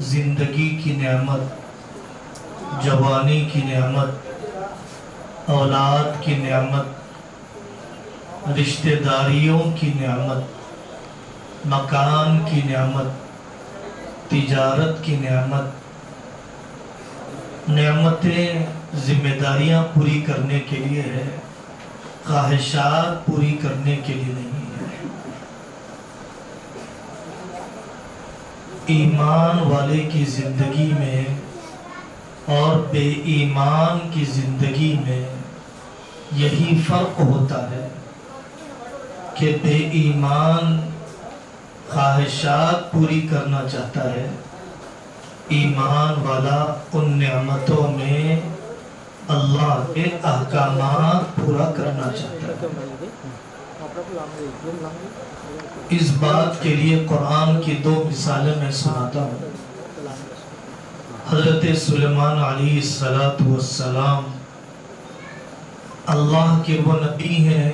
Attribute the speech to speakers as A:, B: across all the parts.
A: زندگی کی نعمت، جوانی کی نعمت، اولاد کی نعمت، رشتہ داریوں کی نعمت، مکان کی نعمت، تجارت کی نعمت، نعمتیں ذمہ داریاں پوری کرنے کے لیے ہے، خواہشات پوری کرنے کے لیے نہیں ہے۔ ایمان والے کی زندگی میں اور بے ایمان کی زندگی میں یہی فرق ہوتا ہے کہ بے ایمان خواہشات پوری کرنا چاہتا ہے، ایمان والا ان نعمتوں میں اللہ کے احکامات پورا کرنا چاہتا ہے۔ اس بات کے لیے قرآن کی دو مثالیں میں سناتا ہوں۔ حضرت سلیمان علیہ السلام اللہ کے وہ نبی ہیں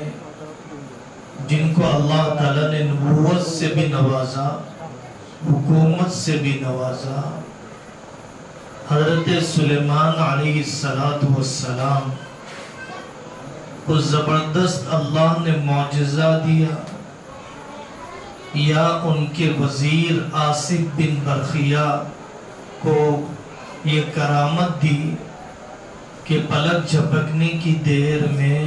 A: جن کو اللہ تعالیٰ نے نبوت سے بھی نوازا، حکومت سے بھی نوازا۔ حضرت سلیمان علیہ السلام کو زبردست اللہ نے معجزہ دیا، یا ان کے وزیر آصف بن برخیہ کو یہ کرامت دی کہ پلک جھپکنے کی دیر میں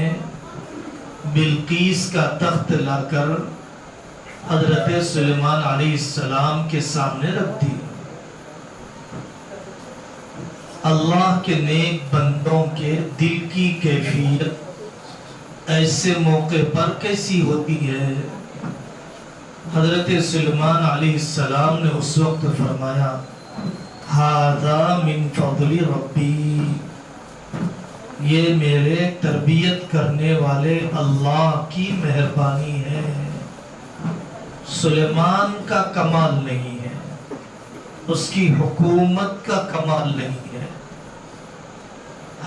A: بلقیس کا تخت لا کر حضرت سلیمان علیہ السلام کے سامنے رکھ دی۔ اللہ کے نیک بندوں کے دل کی کیفیت ایسے موقع پر کیسی ہوتی ہے؟ حضرت سلیمان علیہ السلام نے اس وقت فرمایا ھذا من فضل ربی، یہ میرے تربیت کرنے والے اللہ کی مہربانی ہے، سلیمان کا کمال نہیں ہے، اس کی حکومت کا کمال نہیں ہے۔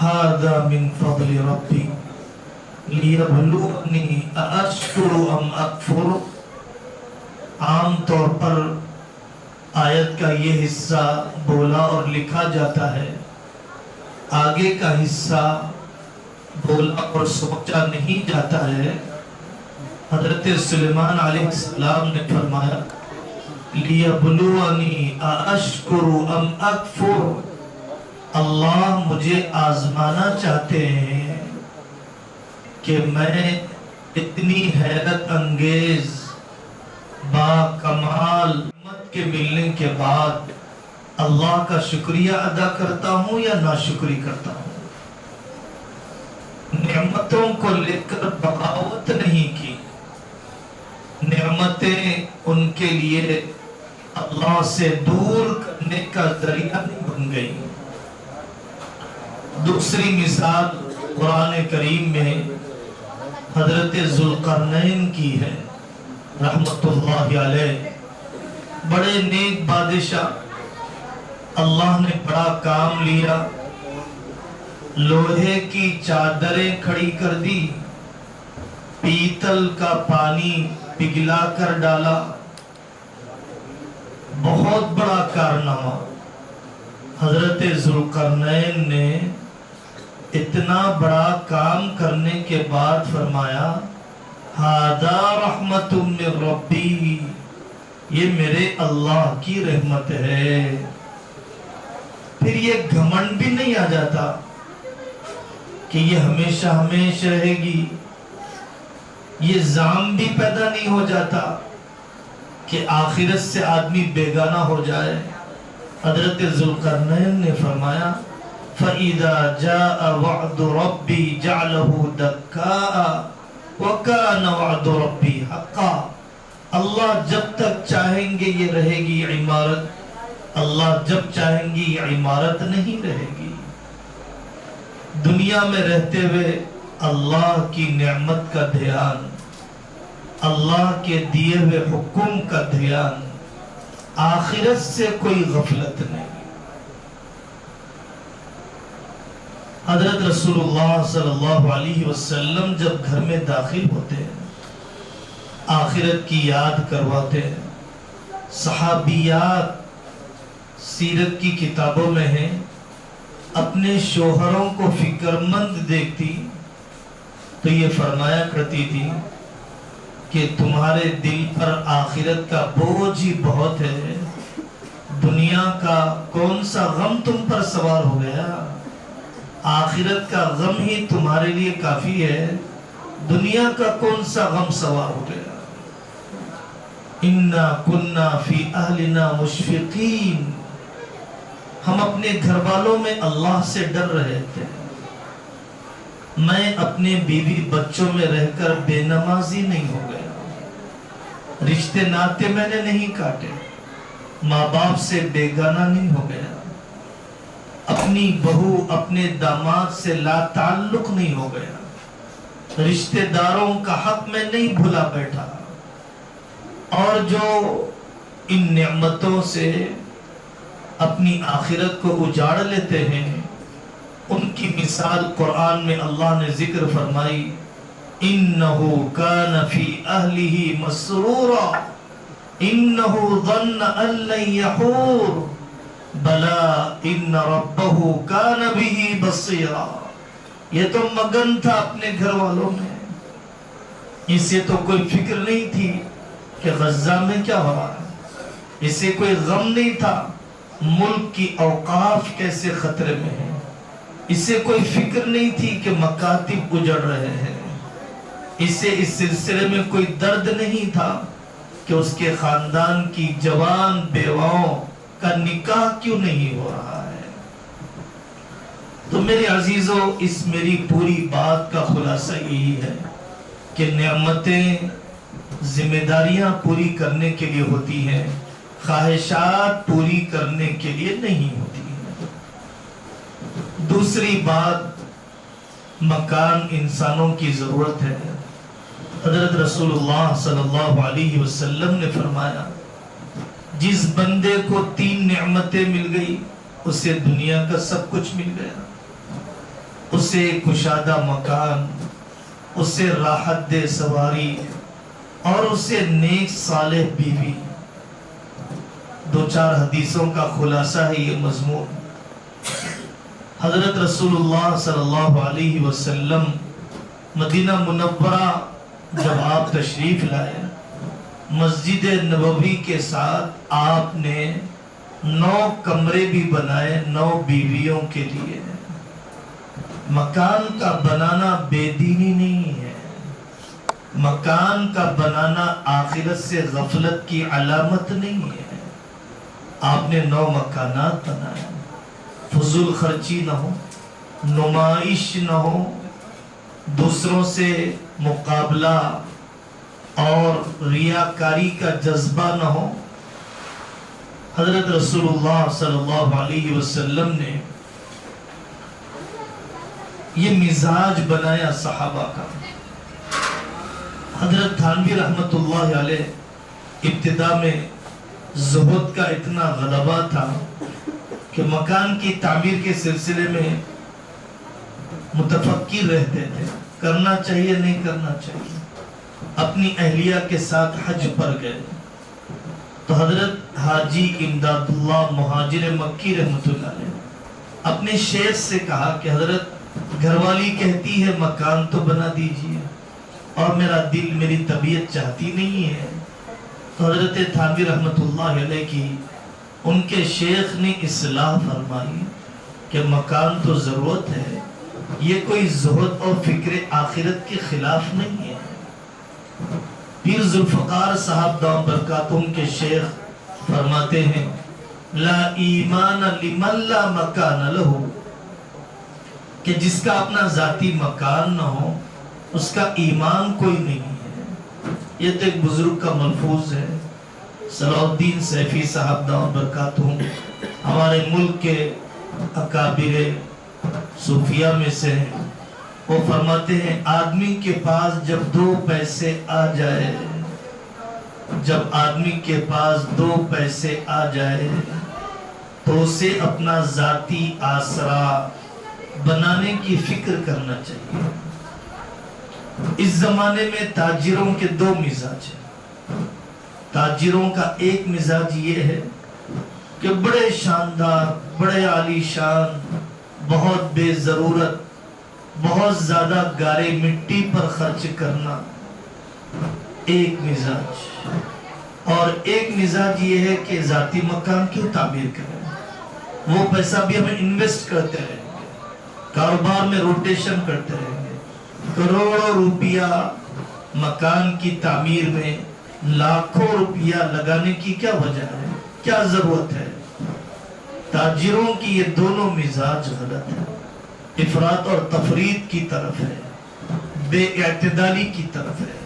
A: ھذا من فضل ربی لیبلونی ااشکر ام اکفر۔ عام طور پر آیت کا یہ حصہ بولا اور لکھا جاتا ہے، آگے کا حصہ بولا اور سوچا نہیں جاتا ہے۔ حضرت سلیمان علیہ السلام نے فرمایا لیبلونی ااشکر ام اکفر، اللہ مجھے آزمانا چاہتے ہیں کہ میں اتنی حیرت انگیز با کمال نعمت کے ملنے کے بعد اللہ کا شکریہ ادا کرتا ہوں یا ناشکری کرتا ہوں۔ نعمتوں کو لے کر بغاوت نہیں کی، نعمتیں ان کے لیے اللہ سے دور کرنے کا ذریعہ نہیں بن گئی۔ دوسری مثال قرآن کریم میں حضرت ذوالقرنین کی ہے رحمت اللہ علیہ، بڑے نیک بادشاہ، اللہ نے بڑا کام لیا، لوہے کی چادریں کھڑی کر دی، پیتل کا پانی پگھلا کر ڈالا، بہت بڑا کارنامہ۔ حضرت ذوالقرنین نے اتنا بڑا کام کرنے کے بعد فرمایا ھذا رحمت من ربی، یہ میرے اللہ کی رحمت ہے۔ پھر یہ گھمنڈ بھی نہیں آ جاتا کہ یہ ہمیشہ ہمیشہ رہے گی، یہ زام بھی پیدا نہیں ہو جاتا کہ آخرت سے آدمی بیگانہ ہو جائے۔ حضرت ذوالقرنین نے فرمایا فَإِذَا جَاءَ وَعْدُ رَبِّي جَعْلَهُ دَكَّاءَ وَكَانَ وَعْدُ رَبِّي حَقًّا۔ اللہ جب تک چاہیں گے یہ رہے گی عمارت، اللہ جب چاہیں گی یہ عمارت نہیں رہے گی۔ دنیا میں رہتے ہوئے اللہ کی نعمت کا دھیان، اللہ کے دیے ہوئے حکم کا دھیان، آخرت سے کوئی غفلت نہیں۔ حضرت رسول اللہ صلی اللہ علیہ وسلم جب گھر میں داخل ہوتے ہیں، آخرت کی یاد کرواتے ہیں، صحابیات سیرت کی کتابوں میں ہے، اپنے شوہروں کو فکر مند دیکھتی تو یہ فرمایا کرتی تھی کہ تمہارے دل پر آخرت کا بوجھ ہی بہت ہے، دنیا کا کون سا غم تم پر سوار ہو گیا، آخرت کا غم ہی تمہارے لیے کافی ہے، دنیا کا کون سا غم سوار ہو گیا۔ اِنَّا كُنَّا فِي أَهْلِنَا مُشْفِقِينَ، ہم اپنے گھر والوں میں اللہ سے ڈر رہے تھے، میں اپنے بیوی بچوں میں رہ کر بے نمازی نہیں ہو گیا، رشتے ناتے میں نے نہیں کاٹے، ماں باپ سے بیگانہ نہیں ہو گیا، اپنی بہو اپنے داماد سے لا تعلق نہیں ہو گیا، رشتے داروں کا حق میں نہیں بھلا بیٹھا، اور جو ان نعمتوں سے اپنی آخرت کو اجاڑ لیتے ہیں ان کی مثال قرآن میں اللہ نے ذکر فرمائی، انہو کان فی اہلہ مسرورا انہو ظن ان لن یحور بلا ان ربہ کان بہ بصیرا، یہ تو مگن تھا اپنے گھر والوں میں، اسے تو کوئی فکر نہیں تھی کہ غزہ میں کیا ہو رہا ہے، اسے کوئی غم نہیں تھا ملک کی اوقاف کیسے خطرے میں ہیں، اسے کوئی فکر نہیں تھی کہ مکاتب اجڑ رہے ہیں، اسے اس سلسلے میں کوئی درد نہیں تھا کہ اس کے خاندان کی جوان بیواؤں کا نکاح کیوں نہیں ہو رہا ہے۔ تو میرے عزیزوں، اس میری پوری بات کا خلاصہ یہی ہے کہ نعمتیں ذمہ داریاں پوری کرنے کے لیے ہوتی ہیں، خواہشات پوری کرنے کے لیے نہیں ہوتی ہیں۔ دوسری بات، مکان انسانوں کی ضرورت ہے۔ حضرت رسول اللہ صلی اللہ علیہ وسلم نے فرمایا، جس بندے کو 3 نعمتیں مل گئی اسے دنیا کا سب کچھ مل گیا، اسے کشادہ مکان، اسے راحت دہ سواری، اور اسے نیک صالح بیوی۔ 2-4 حدیثوں کا خلاصہ ہے یہ مضمون۔ حضرت رسول اللہ صلی اللہ علیہ وسلم مدینہ منورہ جب آپ تشریف لائے، مسجد نبوی کے ساتھ آپ نے 9 کمرے بھی بنائے 9 بیویوں کے لیے۔ مکان کا بنانا بے دینی نہیں ہے، مکان کا بنانا آخرت سے غفلت کی علامت نہیں ہے۔ آپ نے 9 مکانات بنائے، فضول خرچی نہ ہو، نمائش نہ ہو، دوسروں سے مقابلہ اور ریاکاری کا جذبہ نہ ہو۔ حضرت رسول اللہ صلی اللہ علیہ وسلم نے یہ مزاج بنایا صحابہ کا۔ حضرت تھانوی رحمت اللہ علیہ ابتدا میں زہد کا اتنا غلبہ تھا کہ مکان کی تعمیر کے سلسلے میں متفکر رہتے تھے، کرنا چاہیے نہیں کرنا چاہیے۔ اپنی اہلیہ کے ساتھ حج پر گئے تو حضرت حاجی امداد اللہ مہاجر مکی رحمت اللہ علیہ اپنے شیخ سے کہا کہ حضرت گھر والی کہتی ہے مکان تو بنا دیجئے، اور میرا دل، میری طبیعت چاہتی نہیں ہے۔ تو حضرت تھانوی رحمت اللہ علیہ کی ان کے شیخ نے اصلاح فرمائی کہ مکان تو ضرورت ہے، یہ کوئی زہد اور فکر آخرت کے خلاف نہیں ہے۔ پیر ذوالفقار صاحب دام برکاتہم کے شیخ فرماتے ہیں، لا ایمان لمن لا مکان لہو، کہ جس کا اپنا ذاتی مکان نہ ہو اس کا ایمان کوئی نہیں ہے۔ یہ تو ایک بزرگ کا ملفوظ ہے، صلاح الدین سیفی صاحب دام برکاتہم ہمارے ملک کے اکابر صوفیہ میں سے ہیں۔ وہ فرماتے ہیں، آدمی کے پاس جب 2 پیسے آ جائے، جب آدمی کے پاس 2 پیسے آ جائے تو اسے اپنا ذاتی آسرا بنانے کی فکر کرنا چاہیے۔ اس زمانے میں تاجروں کے 2 مزاج ہیں۔ تاجروں کا ایک مزاج یہ ہے کہ بڑے شاندار، بڑے عالی شان، بہت بے ضرورت، بہت زیادہ گارے مٹی پر خرچ کرنا ایک مزاج، اور ایک مزاج یہ ہے کہ ذاتی مکان کیوں تعمیر کریں، وہ پیسہ بھی ہمیں انویسٹ کرتے رہیں گے، کاروبار میں روٹیشن کرتے رہیں گے، کروڑوں روپیہ مکان کی تعمیر میں لاکھوں روپیہ لگانے کی کیا وجہ ہے، کیا ضرورت ہے؟ تاجروں کی یہ دونوں مزاج غلط ہے، افراط اور تفریط کی طرف ہے، بے اعتدالی کی طرف ہے۔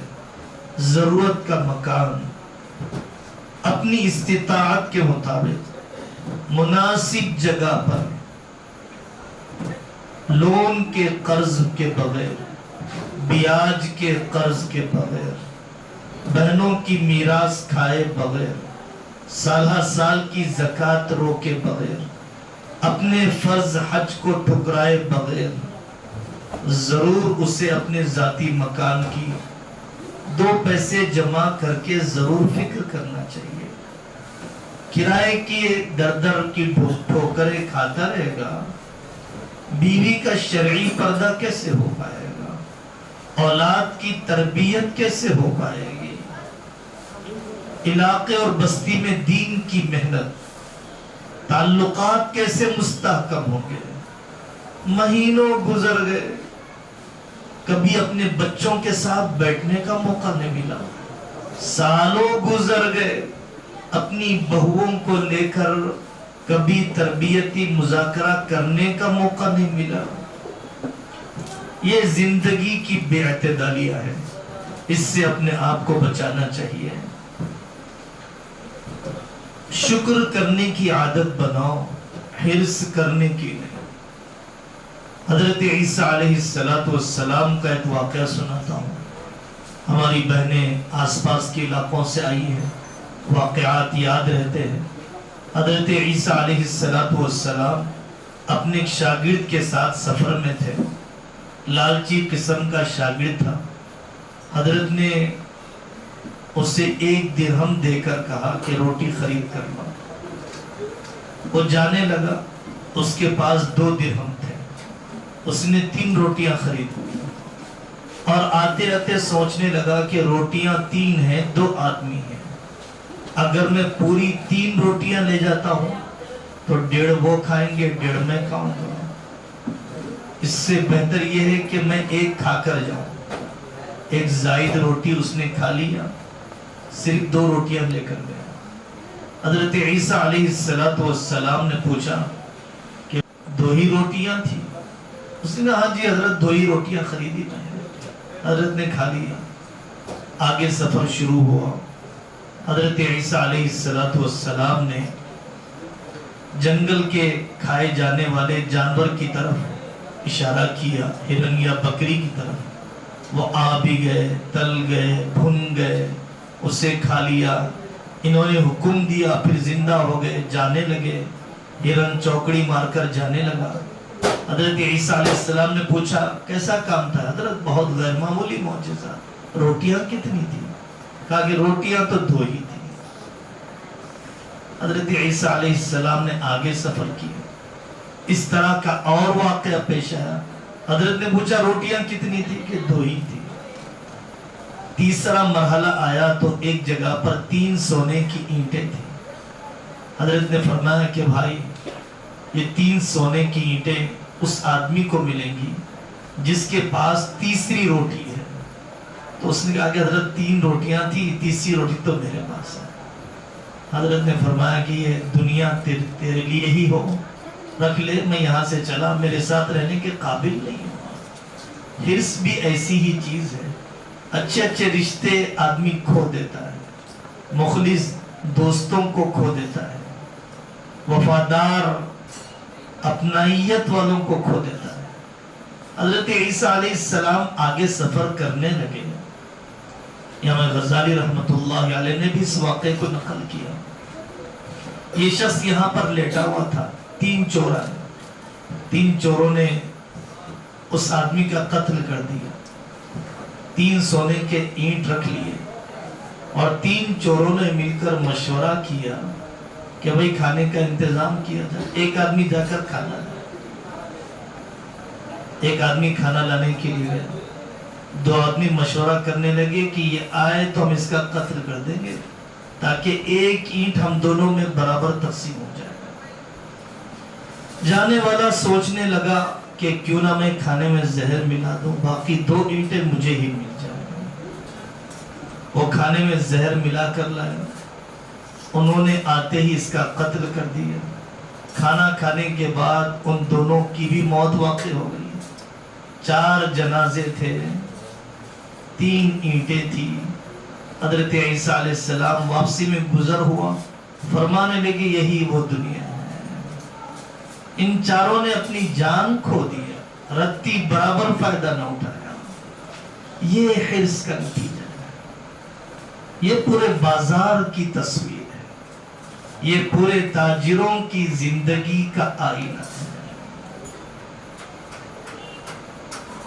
A: ضرورت کا مکان اپنی استطاعت کے مطابق مناسب جگہ پر، لون کے قرض کے بغیر، بیاج کے قرض کے بغیر، بہنوں کی میراث کھائے بغیر، سالہ سال کی زکوٰۃ روکے بغیر، اپنے فرض حج کو ٹھکرائے بغیر، ضرور اسے اپنے ذاتی مکان کی 2 پیسے جمع کر کے ضرور فکر کرنا چاہیے۔ کرائے کی در در کی ٹھوکریں کھاتا رہے گا، بیوی کا شرعی پردہ کیسے ہو پائے گا، اولاد کی تربیت کیسے ہو پائے گی، علاقے اور بستی میں دین کی محنت، تعلقات کیسے مستحکم ہوں گے؟ مہینوں گزر گئے، کبھی اپنے بچوں کے ساتھ بیٹھنے کا موقع نہیں ملا، سالوں گزر گئے، اپنی بہوؤں کو لے کر کبھی تربیتی مذاکرہ کرنے کا موقع نہیں ملا۔ یہ زندگی کی بے اعتدالیاں ہیں، اس سے اپنے آپ کو بچانا چاہیے۔ شکر کرنے کی عادت بناؤ، حرص کرنے کی نہیں۔ حضرت عیسیٰ علیہ السلام کا ایک واقعہ سناتا ہوں۔ ہماری بہنیں آس پاس کے علاقوں سے آئی ہیں، واقعات یاد رہتے ہیں۔ حضرت عیسیٰ علیہ السلام اپنے ایک شاگرد کے ساتھ سفر میں تھے، لالچی قسم کا شاگرد تھا۔ حضرت نے اسے 1 درہم دے کر کہا کہ روٹی خرید کر لاؤ۔ وہ جانے لگا، اس کے پاس 2 درہم تھے، اس نے 3 روٹیاں خرید لی، اور آتے آتے سوچنے لگا کہ روٹیاں 3 ہیں، 2 آدمی ہیں، اگر میں پوری 3 روٹیاں لے جاتا ہوں تو 1.5 وہ کھائیں گے، 1.5 میں کھاؤں گا، اس سے بہتر یہ ہے کہ میں 1 کھا کر جاؤں۔ 1 زائد روٹی اس نے کھا لیا، صرف 2 روٹیاں لے کر گیا۔ حضرت عیسیٰ علیہ السلام نے پوچھا کہ 2 ہی روٹیاں تھی؟ اس نے کہا ہاں جی حضرت، 2 ہی روٹیاں خریدی میں نے۔ حضرت نے کھا لیا، آگے سفر شروع ہوا۔ حضرت عیسیٰ علیہ السلام نے جنگل کے کھائے جانے والے جانور کی طرف اشارہ کیا، ہرن یا بکری کی طرف۔ وہ آ بھی گئے، تل گئے، بھن گئے، اسے کھا لیا۔ انہوں نے حکم دیا، پھر زندہ ہو گئے، جانے لگے۔ ہرن چوکڑی مار کر جانے لگا۔ حضرت عیسیٰ علیہ السلام نے پوچھا کیسا کام تھا؟ حضرت بہت غیر معمولی معجزہ۔ روٹیاں کتنی تھی؟ کہا کہ روٹیاں تو 2 ہی تھی۔ حضرت عیسیٰ علیہ السلام نے آگے سفر کیا، اس طرح کا اور واقعہ پیش آیا۔ حضرت نے پوچھا روٹیاں کتنی تھی؟ کہ 2 ہی تھی۔ تیسرا مرحلہ آیا تو ایک جگہ پر 3 سونے کی اینٹیں تھیں۔ حضرت نے فرمایا کہ بھائی یہ 3 سونے کی اینٹیں اس آدمی کو ملیں گی جس کے پاس تیسری روٹی ہے۔ تو اس نے کہا کہ حضرت 3 روٹیاں تھی، تیسری روٹی تو میرے پاس ہے۔ حضرت نے فرمایا کہ یہ دنیا تیرے لیے ہی ہو، رکھ لے، میں یہاں سے چلا، میرے ساتھ رہنے کے قابل نہیں ہوں۔ حرص بھی ایسی ہی چیز ہے، اچھے اچھے رشتے آدمی کھو دیتا ہے، مخلص دوستوں کو کھو دیتا ہے، وفادار اپنائیت والوں کو کھو دیتا ہے۔ حضرت عیسیٰ علیہ السلام آگے سفر کرنے لگے۔ امام غزالی رحمت اللہ علیہ نے بھی اس واقعے کو نقل کیا۔ یہ شخص یہاں پر لیٹا ہوا تھا، 3 چور آئے، 3 چوروں نے اس آدمی کا قتل کر دیا، 3 سونے کے اینٹ رکھ لیے، اور 3 چوروں نے مل کر مشورہ کیا کہ بھائی کھانے کا انتظام کیا جائے. ایک آدمی جا کر کھانا لائے. ایک آدمی کھانا لانے کے لیے گیا. 2 آدمی مشورہ کرنے لگے کہ یہ آئے تو ہم اس کا قتل کر دیں گے تاکہ ایک اینٹ ہم دونوں میں برابر تقسیم ہو جائے. جانے والا سوچنے لگا کہ کیوں نہ میں کھانے میں زہر ملا دوں, باقی 2 اینٹیں مجھے ہی مل جائیں. وہ کھانے میں زہر ملا کر لائے. انہوں نے آتے ہی اس کا قتل کر دیا. کھانا کھانے کے بعد ان دونوں کی بھی موت واقع ہو گئی. 4 جنازے تھے, 3 اینٹیں تھی. حضرت عیسیٰ علیہ السلام واپسی میں گزر ہوا, فرمانے لگے یہی وہ دنیا ہے. ان چاروں نے اپنی جان کھو دیا, رتی برابر فائدہ نہ اٹھایا. یہ حرص کا نتیجہ ہے. یہ پورے بازار کی تصویر ہے. یہ پورے تاجروں کی زندگی کا آئینہ ہے.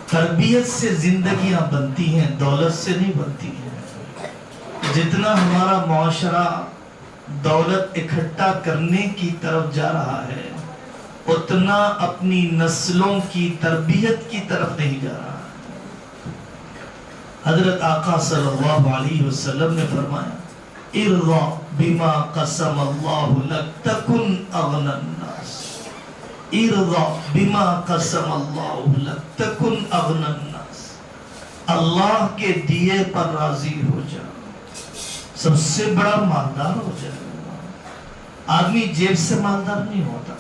A: تربیت سے زندگیاں بنتی ہیں, دولت سے نہیں بنتی ہیں. جتنا ہمارا معاشرہ دولت اکٹھا کرنے کی طرف جا رہا ہے اتنا اپنی نسلوں کی تربیت کی طرف نہیں جا رہا. حضرت آقا صلی اللہ علیہ وسلم نے فرمایا ارضا بما قسم اللہ لک تکن اغنى الناس. ارضا بما قسم اللہ لک تکن اغنى الناس. اللہ کے دیے پر راضی ہو جا, سب سے بڑا مالدار ہو جائے. آدمی جیب سے مالدار نہیں ہوتا,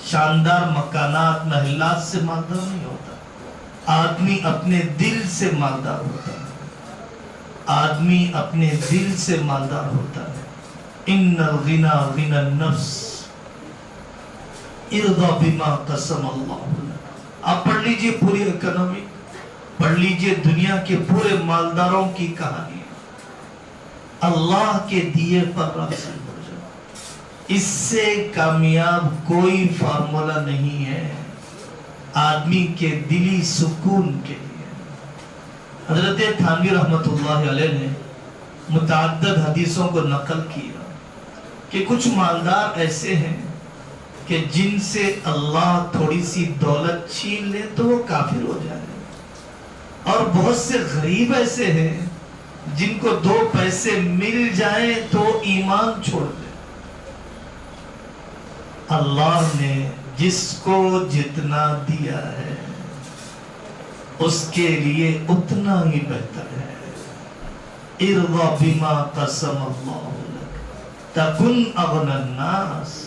A: شاندار مکانات محلات سے مالدار نہیں ہوتا. آدمی اپنے دل سے مالدار ہوتا ہے. آدمی اپنے دل سے مالدار ہوتا ہے. ان الغنى غنى النفس ارضا بما قسم اللہ. آپ پڑھ لیجئے پوری اکنومی, پڑھ لیجئے دنیا کے پورے مالداروں کی کہانی. اللہ کے دیے پر راضی ہو جاؤ. اس سے کامیاب کوئی فارمولا نہیں ہے آدمی کے دلی سکون کے لیے. حضرت تھانوی رحمت اللہ علیہ نے متعدد حدیثوں کو نقل کیا کہ کچھ مالدار ایسے ہیں کہ جن سے اللہ تھوڑی سی دولت چھین لے تو وہ کافر ہو جائے, اور بہت سے غریب ایسے ہیں جن کو 2 پیسے مل جائیں تو ایمان چھوڑ دیں. اللہ نے جس کو جتنا دیا ہے اس کے لیے اتنا ہی بہتر ہے. ارضا بما قسم اللہ لک تکن اغنى الناس.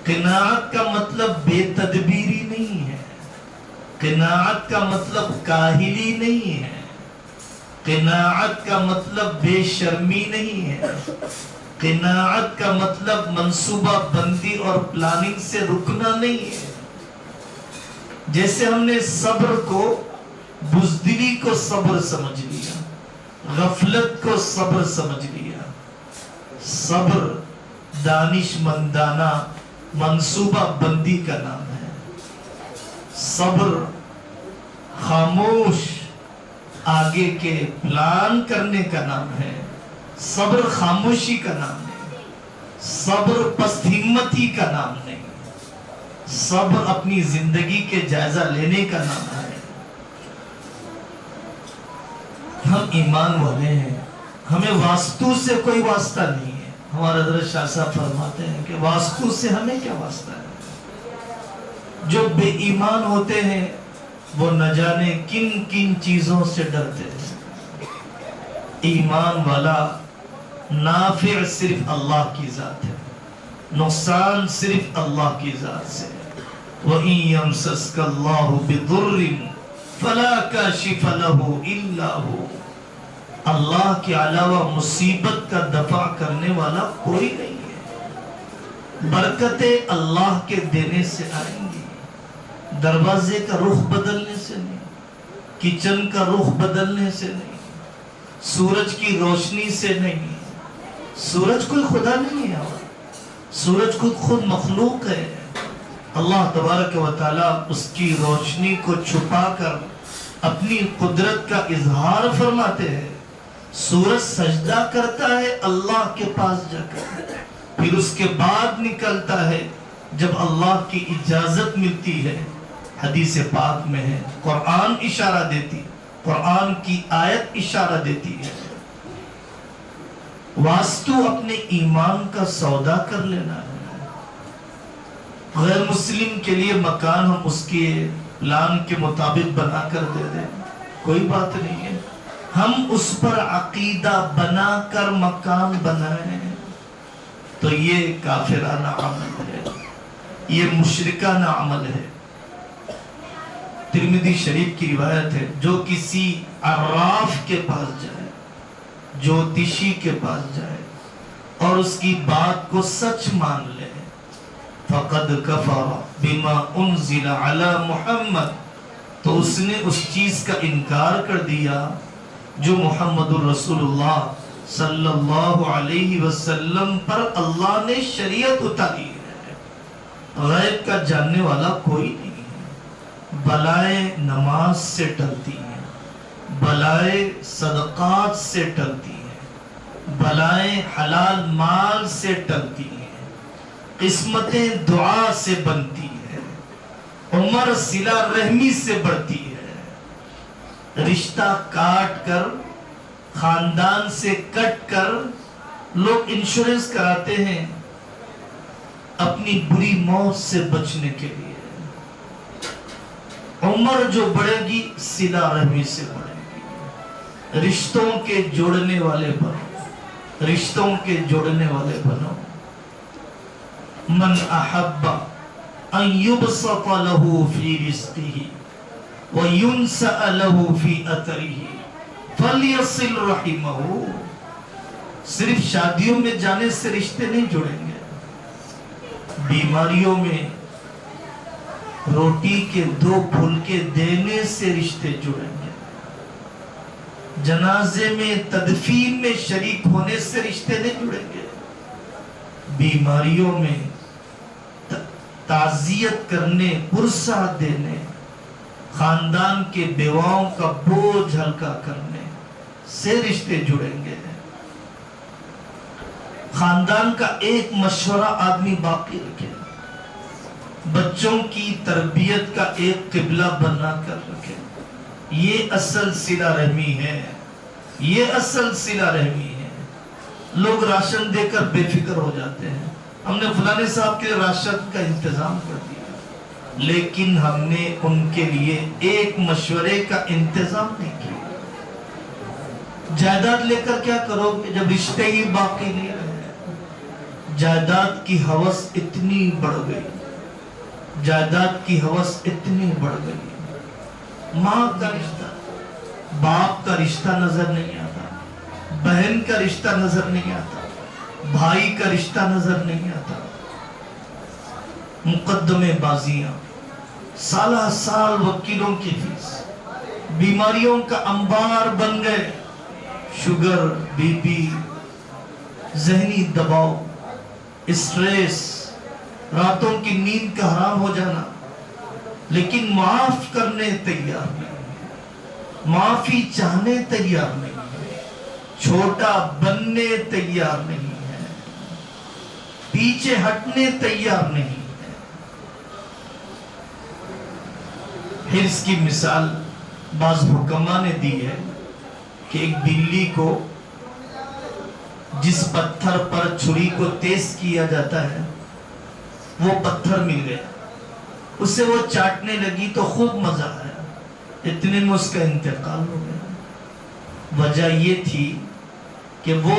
A: قناعت کا مطلب بے تدبیری نہیں ہے. قناعت کا مطلب کاہلی نہیں ہے. قناعت کا مطلب بے شرمی نہیں ہے. قناعت کا مطلب منصوبہ بندی اور پلاننگ سے رکنا نہیں ہے. جیسے ہم نے صبر کو, بزدلی کو صبر سمجھ لیا, غفلت کو صبر سمجھ لیا. صبر دانش مندانہ منصوبہ بندی کا نام ہے. صبر خاموش آگے کے پلان کرنے کا نام ہے. صبر خاموشی کا نام ہے. صبر پست ہمتی کا نام نہیں. صبر اپنی زندگی کے جائزہ لینے کا نام ہے. ہم ایمان والے ہیں, ہمیں واسطو سے کوئی واسطہ نہیں ہے. ہمارے حضرت شاہ صاحب فرماتے ہیں کہ واسطو سے ہمیں کیا واسطہ ہے. جو بے ایمان ہوتے ہیں وہ نہ جانے کن کن چیزوں سے ڈرتے ہیں. ایمان والا نافع صرف اللہ کی ذات ہے, نقصان صرف اللہ کی ذات سے. وَإِن يَمْسَسْكَ اللَّهُ بِضُرٍّ فَلَا كَاشِفَ لَهُ إِلَّا هُوَ. اللہ کے علاوہ مصیبت کا دفع کرنے والا کوئی نہیں ہے. برکتیں اللہ کے دینے سے آئیں گی, دروازے کا رخ بدلنے سے نہیں, کچن کا رخ بدلنے سے نہیں, سورج کی روشنی سے نہیں. سورج کوئی خدا نہیں ہے, سورج خود مخلوق ہے. اللہ تبارک و تعالیٰ اس کی روشنی کو چھپا کر اپنی قدرت کا اظہار فرماتے ہیں. سورج سجدہ کرتا ہے اللہ کے پاس جا کر, پھر اس کے بعد نکلتا ہے جب اللہ کی اجازت ملتی ہے. حدیث پاک میں ہے، قرآن اشارہ دیتی، قرآن کی آیت اشارہ دیتی ہے. واسطو اپنے ایمان کا سودا کر لینا ہے. غیر مسلم کے لیے مکان ہم اس کے پلان کے مطابق بنا کر دے دیں، کوئی بات نہیں ہے. ہم اس پر عقیدہ بنا کر مکان بنائیں تو یہ کافرانہ عمل ہے، یہ مشرکانہ عمل ہے. ترمذی شریف کی روایت ہے، جو کسی عراف کے پاس جائے، جوتشی کے پاس جائے اور اس کی بات کو سچ مان لے، فقد کفر بما انزل علی محمد، تو اس نے اس چیز کا انکار کر دیا جو محمد الرسول اللہ صلی اللہ علیہ وسلم پر اللہ نے شریعت اتاری ہے. غیب کا جاننے والا کوئی نہیں ہے. بلائیں نماز سے ٹلتی ہیں، بلائیں صدقات سے ٹلتی ہیں، بلائیں حلال مال سے ٹلتی ہیں، قسمتیں دعا سے بنتی ہیں، عمر صلہ رحمی سے بڑھتی ہے. رشتہ کاٹ کر، خاندان سے کٹ کر لوگ انشورنس کراتے ہیں اپنی بری موت سے بچنے کے لیے. عمر جو بڑھے گی صلہ رحمی سے بڑھے گی. رشتوں کے جوڑنے والے بنو، رشتوں کے جوڑنے والے بنو. من احب ان یبسط له فی رزقه وینسأ له فی اثره فلیصل رحمه. صرف شادیوں میں جانے سے رشتے نہیں جڑیں گے، بیماریوں میں روٹی کے 2 پھلکے دینے سے رشتے جڑیں گے، جنازے میں تدفین میں شریک ہونے سے رشتے نہیں جڑیں گے، بیماریوں میں تعزیت کرنے، پرساد دینے، خاندان کے بیواؤں کا بوجھ ہلکا کرنے سے رشتے جڑیں گے. خاندان کا ایک مشورہ آدمی باقی رکھے، بچوں کی تربیت کا ایک قبلہ بنا کر رکھے. یہ اصل صلہ رحمی ہے، یہ اصل صلہ رحمی ہے. لوگ راشن دے کر بے فکر ہو جاتے ہیں، ہم نے فلانے صاحب کے راشن کا انتظام کر دیا، لیکن ہم نے ان کے لیے ایک مشورے کا انتظام نہیں کیا. جائیداد لے کر کیا کرو گے جب رشتے ہی باقی نہیں رہے؟ جائیداد کی ہوس اتنی بڑھ گئی، جائیداد کی ہوس اتنی بڑھ گئی. ماں کا رشتہ، باپ کا رشتہ نظر نہیں آتا، بہن کا رشتہ نظر نہیں آتا، بھائی کا رشتہ نظر نہیں آتا. مقدمے بازیاں، سالہ سال وکیلوں کی فیس، بیماریوں کا انبار بن گئے. شوگر، بی پی، ذہنی دباؤ، اسٹریس، راتوں کی نیند کا حرام ہو جانا، لیکن معاف کرنے تیار نہیں، معافی چاہنے تیار نہیں، چھوٹا بننے تیار نہیں ہے، پیچھے ہٹنے تیار نہیں ہے. حرص کی مثال بعض حکماء نے دی ہے کہ ایک بلی کو جس پتھر پر چھری کو تیز کیا جاتا ہے وہ پتھر مل گیا، اسے وہ چاٹنے لگی تو خوب مزہ آیا، اتنے میں اس کا انتقال ہو گیا. وجہ یہ تھی کہ وہ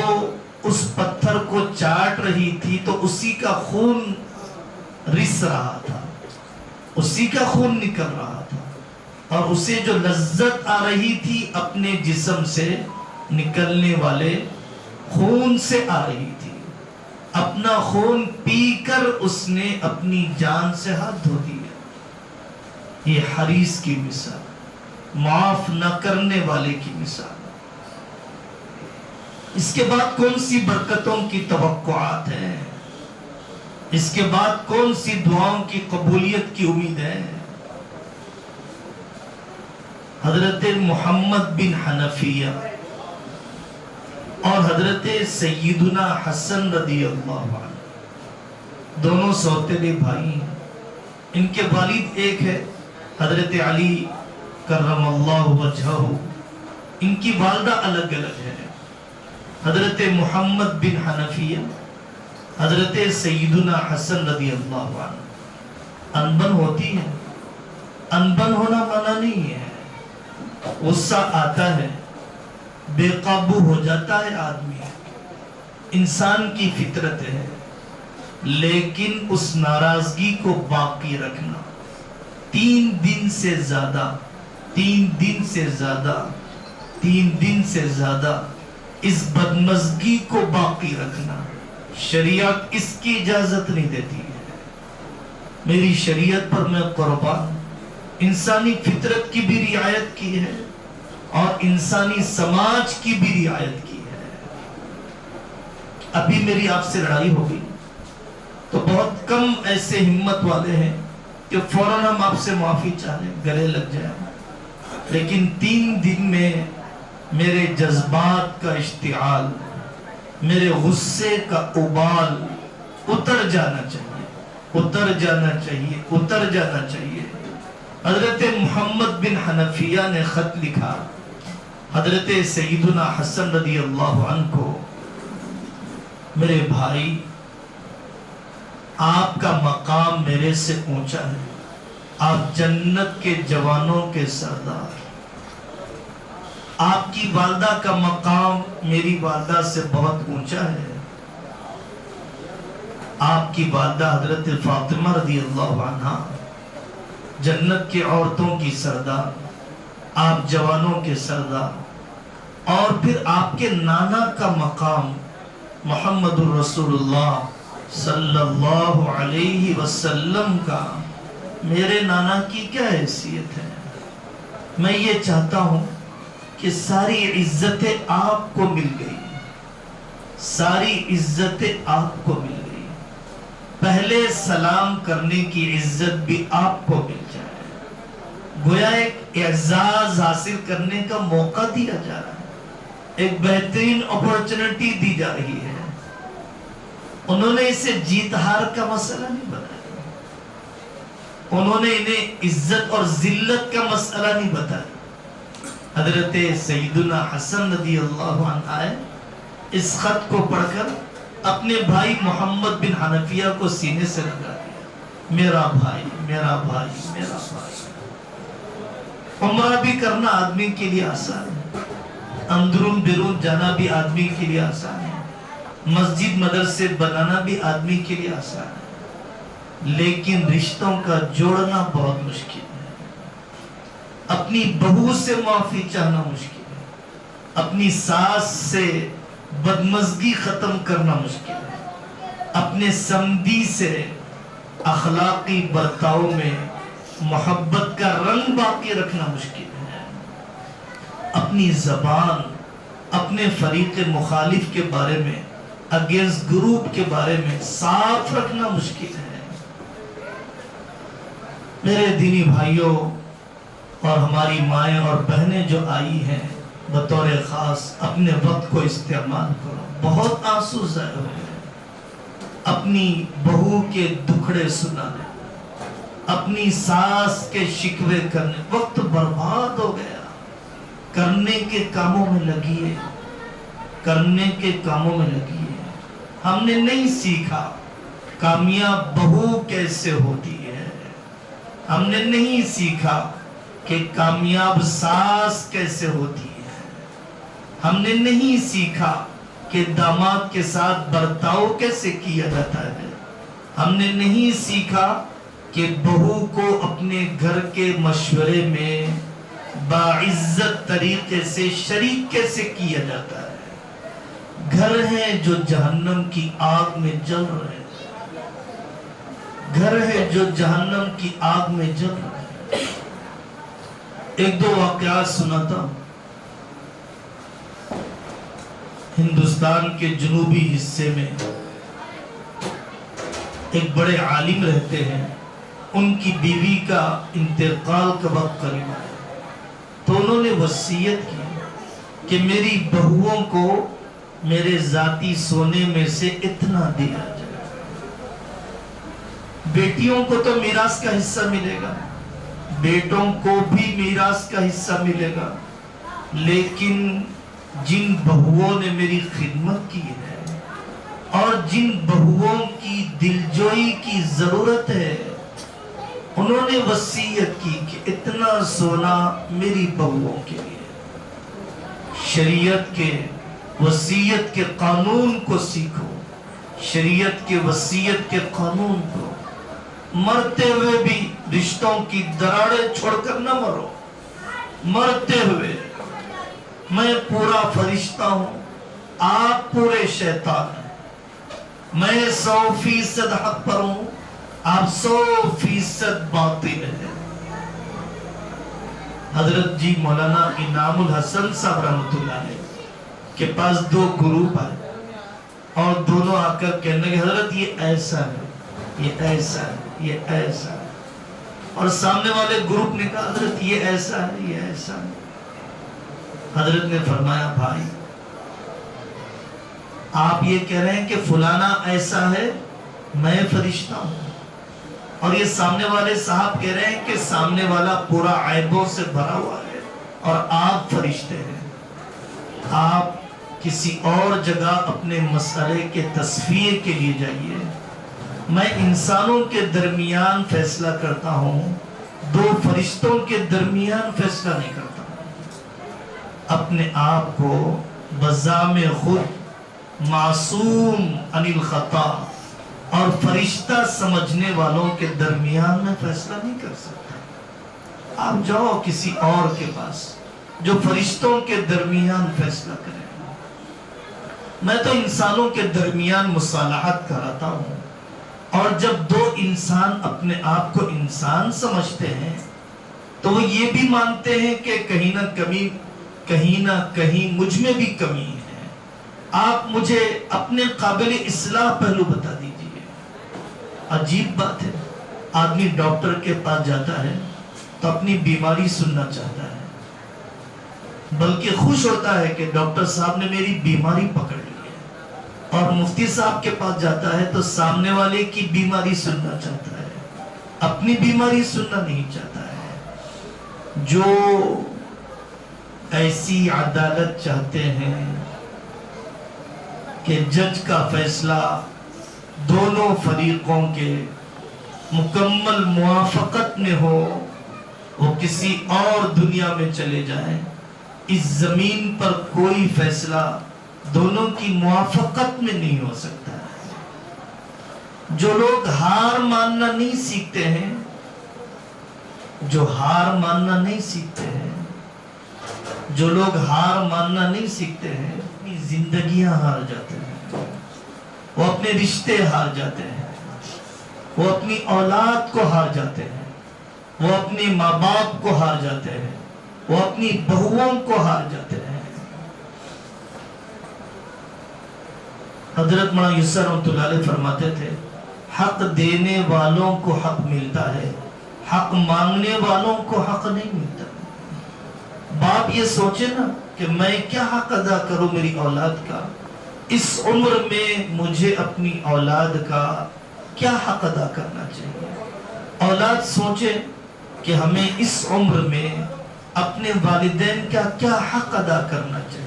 A: اس پتھر کو چاٹ رہی تھی تو اسی کا خون رس رہا تھا، اسی کا خون نکل رہا تھا، اور اسے جو لذت آ رہی تھی اپنے جسم سے نکلنے والے خون سے آ رہی تھی. اپنا خون پی کر اس نے اپنی جان سے ہاتھ دھو دیا. یہ حریص کی مثال، معاف نہ کرنے والے کی مثال. اس کے بعد کون سی برکتوں کی توقعات ہیں؟ اس کے بعد کون سی دعاؤں کی قبولیت کی امید ہے؟ حضرت محمد بن حنفیہ اور حضرت سیدنا حسن رضی اللہ عنہ دونوں سوتیلے بھائی ہیں. ان کے والد ایک ہے حضرت علی کرم اللہ وجہہ، ان کی والدہ الگ الگ ہے. حضرت محمد بن حنفیہ، حضرت سیدنا حسن رضی اللہ عنہ. انبن ہوتی ہے، انبن ہونا منع نہیں ہے. غصہ آتا ہے، بے قابو ہو جاتا ہے آدمی، انسان کی فطرت ہے. لیکن اس ناراضگی کو باقی رکھنا 3 دن سے زیادہ، 3 دن سے زیادہ، 3 دن سے زیادہ اس بدمزگی کو باقی رکھنا شریعت اس کی اجازت نہیں دیتی ہے. میری شریعت پر میں قربان. انسانی فطرت کی بھی رعایت کی ہے اور انسانی سماج کی بھی رعایت کی ہے. ابھی میری آپ سے لڑائی ہوگی تو بہت کم ایسے ہمت والے ہیں کہ فوراً ہم آپ سے معافی چاہیں، گلے لگ جائیں. لیکن 3 دن میں میرے جذبات کا اشتعال، میرے غصے کا ابال اتر جانا چاہیے، اتر جانا چاہیے، اتر جانا چاہیے. حضرت محمد بن حنفیہ نے خط لکھا حضرت سیدنا حسن رضی اللہ عنہ کو، میرے بھائی آپ کا مقام میرے سے اونچا ہے، آپ جنت کے جوانوں کے سردار. آپ کی والدہ کا مقام میری والدہ سے بہت اونچا ہے. آپ کی والدہ حضرت فاطمہ رضی اللہ عنہ جنت کی عورتوں کی سردار، آپ جوانوں کے سردار. اور پھر آپ کے نانا کا مقام محمد الرسول اللہ صلی اللہ علیہ وسلم کا، میرے نانا کی کیا حیثیت ہے. میں یہ چاہتا ہوں کہ ساری عزتیں آپ کو مل گئی، ساری عزتیں آپ کو مل گئی. پہلے سلام کرنے کی عزت بھی آپ کو مل جائے. گویا ایک اعزاز حاصل کرنے کا موقع دیا جا رہا ہے، ایک بہترین اپورچنٹی دی جا رہی ہے. انہوں نے اسے جیت ہار کا مسئلہ نہیں بتایا، انہوں نے انہیں عزت اور ذلت کا مسئلہ نہیں بتایا. حضرت سیدنا حسن رضی اللہ عنہ آئے، اس خط کو پڑھ کر اپنے بھائی محمد بن حنفیہ کو سینے سے لگا دیا. میرا بھائی، میرا بھائی، میرا بھائی. عمرہ بھی کرنا آدمی کے لیے آسان ہے، اندرون بیرون جانا بھی آدمی کے لیے آسان ہے، مسجد مدرسے بنانا بھی آدمی کے لیے آسان ہے، لیکن رشتوں کا جوڑنا بہت مشکل ہے. اپنی بہو سے معافی چاہنا مشکل ہے، اپنی ساس سے بدمزگی ختم کرنا مشکل ہے، اپنے سمدی سے اخلاقی برتاؤ میں محبت کا رنگ باقی رکھنا مشکل ہے. اپنی زبان اپنے فریق مخالف کے بارے میں، اگینسٹ گروپ کے بارے میں صاف رکھنا مشکل ہے. میرے دینی بھائیوں اور ہماری مائیں اور بہنیں جو آئی ہیں، بطور خاص اپنے وقت کو استعمال کرو. بہت آنسو ضائع ہوئے ہیں. اپنی بہو کے دکھڑے سنانے، اپنی ساس کے شکوے کرنے، وقت برباد ہو گیا. کرنے کے کاموں میں لگیے، کرنے کے کاموں میں لگیے. ہم نے نہیں سیکھا کامیاب بہو کیسے ہوتی ہے، ہم نے نہیں سیکھا کہ کامیاب ساس کیسے ہوتی ہے، ہم نے نہیں سیکھا کہ داماد کے ساتھ برتاؤ کیسے کیا جاتا ہے، ہم نے نہیں سیکھا کہ بہو کو اپنے گھر کے مشورے میں باعزت طریقے سے شریک کیسے کیا جاتا ہے. گھر ہیں جو جہنم کی آگ میں جل رہے ہیں، گھر ہے جو جہنم کی آگ میں جل رہے ہیں. ایک دو واقعات سناتا ہوں. ہندوستان کے جنوبی حصے میں ایک بڑے عالم رہتے ہیں. ان کی بیوی کا انتقال کا وقت قریب آیا تو انہوں نے وصیت کی کہ میری بہوؤں کو میرے ذاتی سونے میں سے اتنا دیا جائے. بیٹیوں کو تو میراث کا حصہ ملے گا، بیٹوں کو بھی میراث کا حصہ ملے گا، لیکن جن بہوؤں نے میری خدمت کی ہے اور جن بہوؤں کی دلجوئی کی ضرورت ہے، انہوں نے وصیت کی کہ اتنا سونا میری بہوؤں کے لیے۔ شریعت کے وصیت کے قانون کو سیکھو، شریعت کے وصیت کے قانون کو۔ مرتے ہوئے بھی رشتوں کی دراڑیں چھوڑ کر نہ مرو، مرتے ہوئے۔ میں پورا فرشتہ ہوں، آپ پورے شیطان ہیں، میں 100% حق پر ہوں، آپ 100% باطل ہیں۔ حضرت جی مولانا انعام الحسن صاحب رحمۃ اللہ علیہ کے پاس 2 گروپ آئے اور دونوں آ کر کہنے لگے حضرت یہ ایسا ہے، یہ ایسا ہے، یہ ایسا ہے، اور سامنے والے گروپ نے کہا حضرت یہ ایسا ہے، یہ ایسا ہے۔ حضرت نے فرمایا بھائی آپ یہ کہہ رہے ہیں کہ فلانا ایسا ہے، میں فرشتہ ہوں، اور یہ سامنے والے صاحب کہہ رہے ہیں کہ سامنے والا پورا عیبوں سے بھرا ہوا ہے اور آپ فرشتے ہیں۔ آپ کسی اور جگہ اپنے مسئلے کے تصفیے کے لیے جائیے، میں انسانوں کے درمیان فیصلہ کرتا ہوں، 2 فرشتوں کے درمیان فیصلہ نہیں کرتا ہوں۔ اپنے آپ کو بذام خود معصوم عن الخطا اور فرشتہ سمجھنے والوں کے درمیان میں فیصلہ نہیں کر سکتا۔ آپ جاؤ کسی اور کے پاس جو فرشتوں کے درمیان فیصلہ کرے۔ میں تو انسانوں کے درمیان مصالحت کراتا ہوں، اور جب 2 انسان اپنے آپ کو انسان سمجھتے ہیں تو وہ یہ بھی مانتے ہیں کہ کہیں نہ کہیں مجھ میں بھی کمی ہے، آپ مجھے اپنے قابل اصلاح پہلو بتا دیجئے۔ عجیب بات ہے، آدمی ڈاکٹر کے پاس جاتا ہے تو اپنی بیماری سننا چاہتا ہے، بلکہ خوش ہوتا ہے کہ ڈاکٹر صاحب نے میری بیماری پکڑ لی ہے، اور مفتی صاحب کے پاس جاتا ہے تو سامنے والے کی بیماری سننا چاہتا ہے، اپنی بیماری سننا نہیں چاہتا ہے۔ جو ایسی عدالت چاہتے ہیں کہ جج کا فیصلہ دونوں فریقوں کے مکمل موافقت میں ہو، وہ کسی اور دنیا میں چلے جائیں، اس زمین پر کوئی فیصلہ دونوں کی موافقت میں نہیں ہو سکتا ہے۔ جو لوگ ہار ماننا نہیں سیکھتے ہیں، جو ہار ماننا نہیں سیکھتے ہیں، جو لوگ ہار ماننا نہیں سیکھتے ہیں، اپنی زندگیاں ہار جاتے ہیں، وہ اپنے رشتے ہار جاتے ہیں، وہ اپنی اولاد کو ہار جاتے ہیں، وہ اپنے ماں باپ کو ہار جاتے ہیں، وہ اپنی بہوؤں کو ہار جاتے ہیں۔ حضرت مولانا یسر رحمۃ اللہ علیہ فرماتے تھے حق دینے والوں کو حق ملتا ہے، حق مانگنے والوں کو حق نہیں ملتا۔ باپ یہ سوچے نا کہ میں کیا حق ادا کروں میری اولاد کا، اس عمر میں مجھے اپنی اولاد کا کیا حق ادا کرنا چاہیے۔ اولاد سوچے کہ ہمیں اس عمر میں اپنے والدین کا کیا حق ادا کرنا چاہیے۔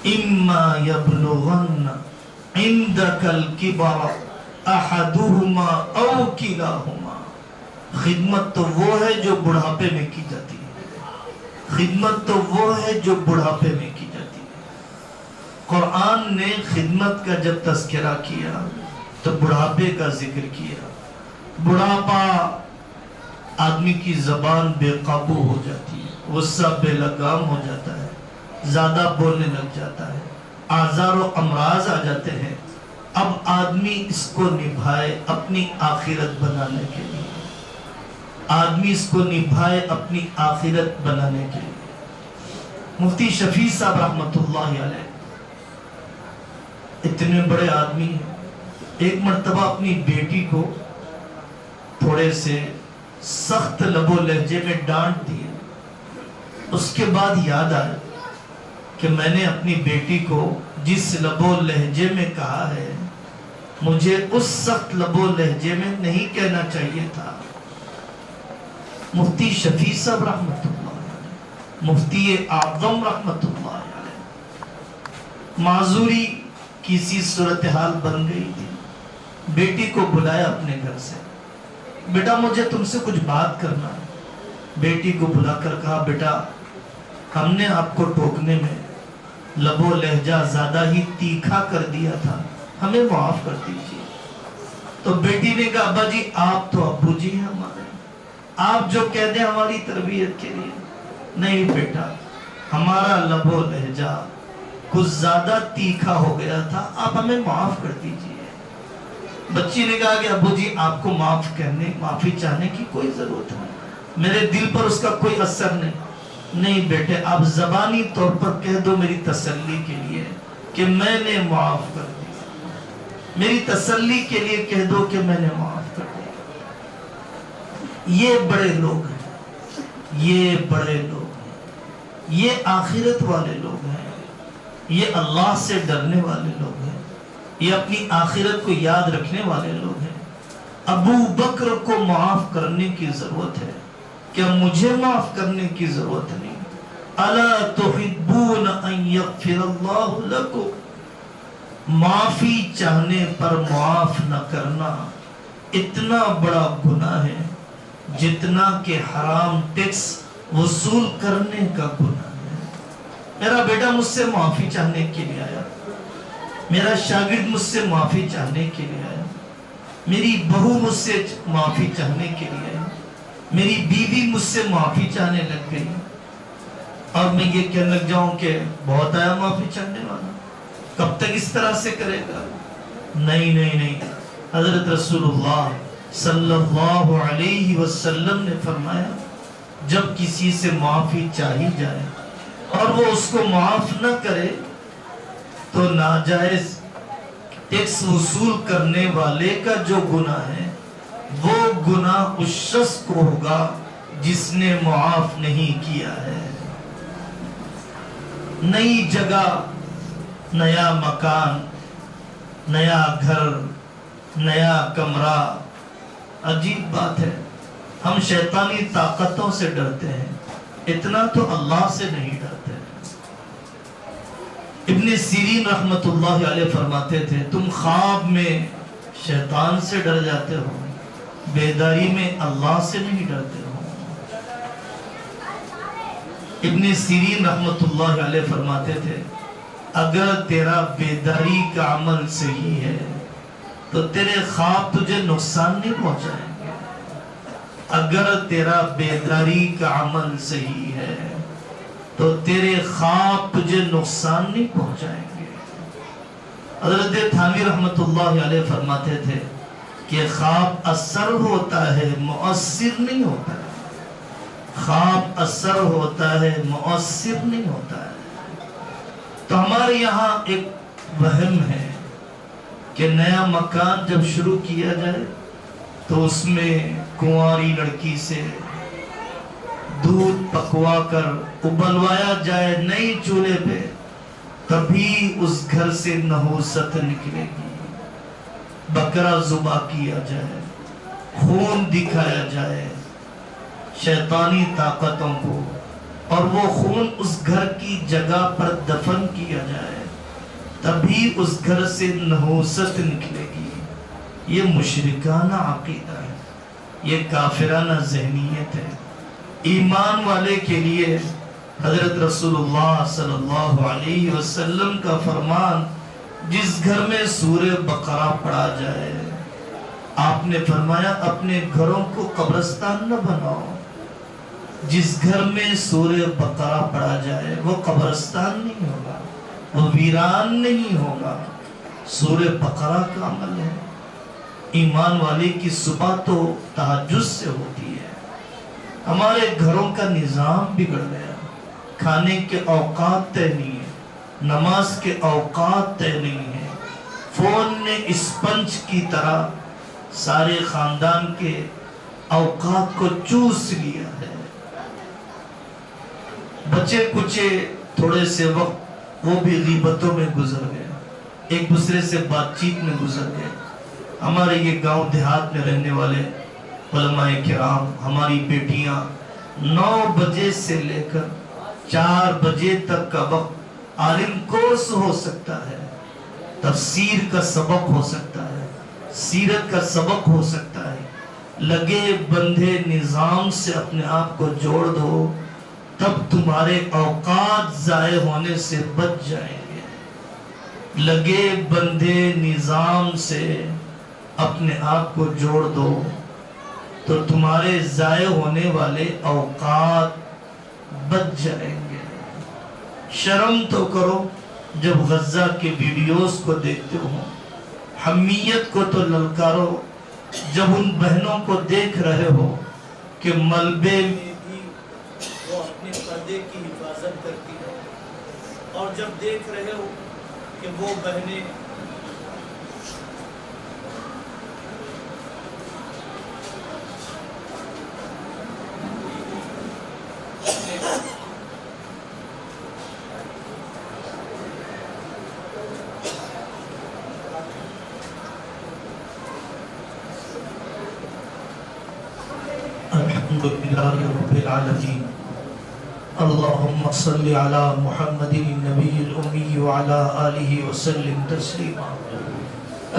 A: اما یبلغن عندک الکبر احدہما او کلاہما، خدمت تو وہ ہے جو بڑھاپے میں کی جاتی ہے، خدمت تو وہ ہے جو بڑھاپے میں کی جاتی ہے۔ قرآن نے خدمت کا جب تذکرہ کیا تو بڑھاپے کا ذکر کیا۔ بڑھاپا آدمی کی زبان بے قابو ہو جاتی ہے، غصہ بے لگام ہو جاتا ہے، زیادہ بولنے لگ جاتا ہے، آزار و امراض آ جاتے ہیں۔ اب آدمی اس کو نبھائے اپنی آخرت بنانے کے لیے، آدمی اس کو نبھائے اپنی آخرت بنانے کے لیے۔ مفتی شفیع صاحب رحمۃ اللہ علیہ اتنے بڑے آدمی ہیں، ایک مرتبہ اپنی بیٹی کو تھوڑے سے سخت لب و لہجے میں ڈانٹ دیے۔ اس کے بعد یاد آیا کہ میں نے اپنی بیٹی کو جس لب و لہجے میں کہا ہے مجھے اس سخت لب و لہجے میں نہیں کہنا چاہیے تھا۔ مفتی شفیع صاحب رحمت اللہ علیہ، مفتی اعظم رحمت اللہ علیہ، معذوری کسی صورتحال بن گئی تھی، بیٹی کو بلایا اپنے گھر سے، بیٹا مجھے تم سے کچھ بات کرنا ہے۔ بیٹی کو بلا کر کہا بیٹا ہم نے آپ کو ٹوکنے میں لب و لہجہ زیادہ ہی تیکھا کر دیا تھا، ہمیں معاف کر دیجیے۔ تو بیٹی نے کہا ابا جی آپ تو ابو جی ہیں ہمارے، آپ جو کہہ دیں ہماری تربیت کے لیے۔ نہیں بیٹا ہمارا لب و لہجہ کچھ زیادہ تیکھا ہو گیا تھا، آپ ہمیں معاف کر دیجیے۔ بچی نے کہا کہ ابو جی آپ کو معافی چاہنے کی کوئی ضرورت نہیں، میرے دل پر اس کا کوئی اثر نہیں۔ نہیں بیٹے آپ زبانی طور پر کہہ دو میری تسلی کے لیے کہ میں نے معاف کر دیا، میری تسلی کے لیے کہہ دو کہ میں نے معاف کر دیا۔ یہ بڑے لوگ ہیں، یہ بڑے لوگ ہیں، یہ آخرت والے لوگ ہیں، یہ اللہ سے ڈرنے والے لوگ ہیں، یہ اپنی آخرت کو یاد رکھنے والے لوگ ہیں۔ ابو بکر کو معاف کرنے کی ضرورت ہے، کیا مجھے معاف کرنے کی ضرورت نہیں؟ الا تحبون ان یغفر اللہ لکم، معافی چاہنے پر معاف نہ کرنا اتنا بڑا گناہ ہے جتنا کہ حرام ٹیکس وصول کرنے کا گناہ ہے۔ میرا بیٹا مجھ سے معافی چاہنے کے لیے آیا، میرا شاگرد مجھ سے معافی چاہنے کے لیے آیا، میری بہو مجھ سے معافی چاہنے کے لیے آئی، میری بیوی مجھ سے معافی چاہنے لگ گئی، اور میں یہ کہنے لگ جاؤں کہ بہت آیا معافی چاہنے والا، کب تک اس طرح سے کرے گا؟ نہیں نہیں نہیں، حضرت رسول اللہ صلی اللہ علیہ وسلم نے فرمایا جب کسی سے معافی چاہی جائے اور وہ اس کو معاف نہ کرے تو ناجائز ٹیکس وصول کرنے والے کا جو گناہ ہے وہ گناہ اس شخص کو ہوگا جس نے معاف نہیں کیا ہے۔ نئی جگہ، نیا مکان، نیا گھر، نیا کمرہ، عجیب بات ہے ہم شیطانی طاقتوں سے ڈرتے ہیں، اتنا تو اللہ سے نہیں ڈرتے۔ ابن سیرین رحمت اللہ علیہ فرماتے تھے تم خواب میں شیطان سے ڈر جاتے ہو، بیداری میں اللہ سے نہیں ڈرتے ہو۔ ابن سیرین رحمت اللہ علیہ فرماتے تھے اگر تیرا بیداری کا عمل صحیح ہے تو تیرے خواب تجھے نقصان نہیں پہنچائیں گے، اگر تیرا بیداری کا عمل صحیح ہے تو تیرے خواب تجھے نقصان نہیں پہنچائیں گے۔ حضرت تھانوی رحمت اللہ علیہ فرماتے تھے کہ خواب اثر ہوتا ہے مؤثر نہیں ہوتا ہے، خواب اثر ہوتا ہے مؤثر نہیں ہوتا ہے۔ تو ہمارے یہاں ایک وہم ہے کہ نیا مکان جب شروع کیا جائے تو اس میں کنواری لڑکی سے دودھ پکوا کر ابلوایا جائے نئی چولہے پہ، تبھی اس گھر سے نحوست نکلے گی۔ بکرا ذبح کیا جائے، خون دکھایا جائے شیطانی طاقتوں کو، اور وہ خون اس گھر کی جگہ پر دفن کیا جائے، تبھی اس گھر سے نحوست نکلے گی۔ یہ مشرکانہ عقیدہ ہے، یہ کافرانہ ذہنیت ہے۔ ایمان والے کے لیے حضرت رسول اللہ صلی اللہ علیہ وسلم کا فرمان، جس گھر میں سورہ بقرہ پڑھا جائے، آپ نے فرمایا اپنے گھروں کو قبرستان نہ بناؤ۔ جس گھر میں سورہ بقرہ پڑھا جائے وہ قبرستان نہیں ہوگا، وہ ویران نہیں ہوگا، سورہ بقرہ کا عمل ہے۔ ایمان والے کی صبح تو تہجد سے ہوتی ہے۔ ہمارے گھروں کا نظام بگڑ گیا، کھانے کے اوقات طے نہیں ہے، نماز کے اوقات طے نہیں ہے۔ فون نے اسپنج کی طرح سارے خاندان کے اوقات کو چوس لیا ہے۔ بچے کچے تھوڑے سے وقت وہ بھی غیبتوں میں گزر گئے، ایک دوسرے سے بات چیت میں گزر گئے، ہمارے یہ گاؤں دیہات میں رہنے والے علماء کرام، ہماری بیٹیاں 9 بجے سے لے کر 4 بجے تک کا وقت عالم کورس ہو سکتا ہے، تفسیر کا سبق ہو سکتا ہے، سیرت کا سبق ہو سکتا ہے۔ لگے بندھے نظام سے اپنے آپ کو جوڑ دو، تب تمہارے اوقات ضائع ہونے سے بچ جائیں گے۔ لگے بندھے نظام سے اپنے آپ کو جوڑ دو تو تمہارے ضائع ہونے والے اوقات بچ جائیں گے۔ شرم تو کرو جب غزہ کے ویڈیوز کو دیکھتے ہو، حمیت کو تو للکارو جب ان بہنوں کو دیکھ رہے ہو کہ ملبے میں بھی وہ اپنے پردے کی حفاظت کرتی ہے، اور جب دیکھ رہے ہو کہ وہ بہنیں الحمدللہ رب العالمین، اللہم صلی علی محمد النبی الامی وعلی آلہ وسلم تسلیما۔